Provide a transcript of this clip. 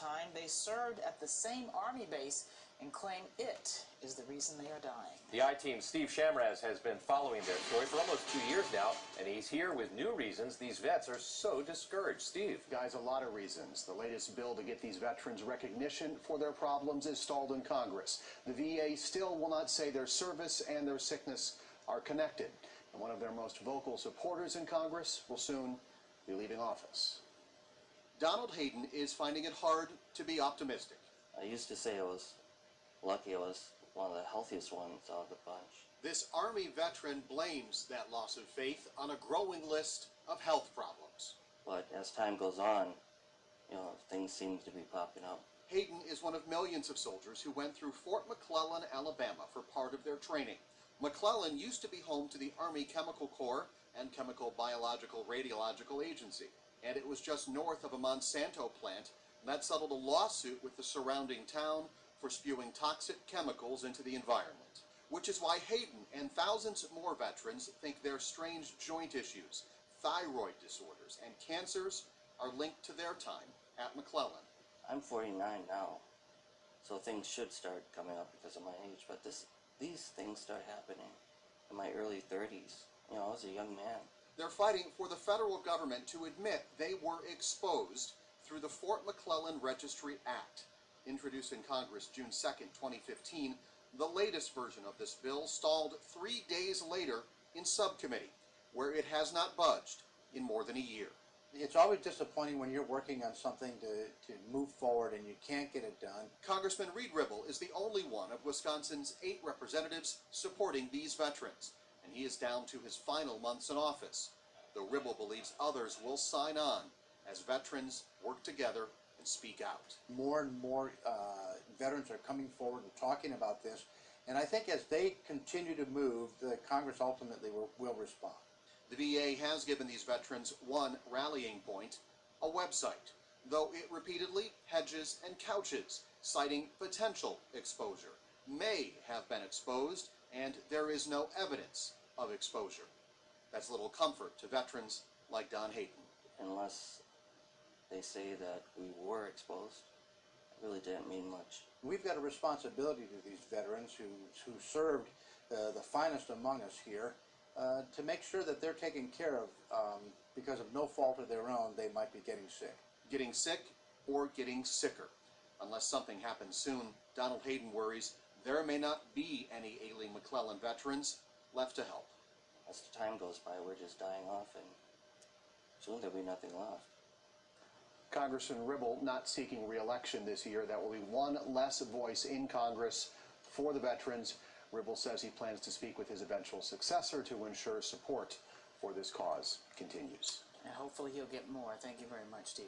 time they served at the same Army base and claim it is the reason they are dying. The I-Team's Steve Shamraz has been following their story for almost 2 years now, and he's here with new reasons these vets are so discouraged. Steve. Guys, a lot of reasons. The latest bill to get these veterans recognition for their problems is stalled in Congress. The VA still will not say their service and their sickness are connected. And one of their most vocal supporters in Congress will soon be leaving office. Donald Hayden is finding it hard to be optimistic. I used to say I was lucky I was one of the healthiest ones out of the bunch. This Army veteran blames that loss of faith on a growing list of health problems. But as time goes on, things seem to be popping up. Hayden is one of millions of soldiers who went through Fort McClellan, Alabama for part of their training. McClellan used to be home to the Army Chemical Corps and Chemical Biological Radiological Agency, and it was just north of a Monsanto plant that settled a lawsuit with the surrounding town for spewing toxic chemicals into the environment. Which is why Hayden and thousands more veterans think their strange joint issues, thyroid disorders, and cancers are linked to their time at McClellan. I'm 49 now, so things should start coming up because of my age, but these things start happening in my early 30s. I was a young man. They're fighting for the federal government to admit they were exposed through the Fort McClellan Registry Act. Introduced in Congress June 2nd, 2015, the latest version of this bill stalled 3 days later in subcommittee, where it has not budged in more than a year. It's always disappointing when you're working on something to move forward and you can't get it done. Congressman Reed Ribble is the only one of Wisconsin's 8 representatives supporting these veterans, and he is down to his final months in office. Though Ribble believes others will sign on as veterans work together and speak out. More and more veterans are coming forward and talking about this, and I think as they continue to move, the Congress ultimately will respond. The VA has given these veterans one rallying point, a website, though it repeatedly hedges and couches, citing potential exposure, may have been exposed, and there is no evidence of exposure. That's little comfort to veterans like Don Hayden. Unless they say that we were exposed, it really didn't mean much. We've got a responsibility to these veterans who served the finest among us here to make sure that they're taken care of because of no fault of their own. They might be getting sick. Getting sick or getting sicker. Unless something happens soon, Donald Hayden worries there may not be any ailing McClellan veterans left to help. As the time goes by, we're just dying off, and soon there'll be nothing left. Congressman Ribble not seeking re-election this year. That will be one less voice in Congress for the veterans. Ribble says he plans to speak with his eventual successor to ensure support for this cause continues. And hopefully he'll get more. Thank you very much, Steve.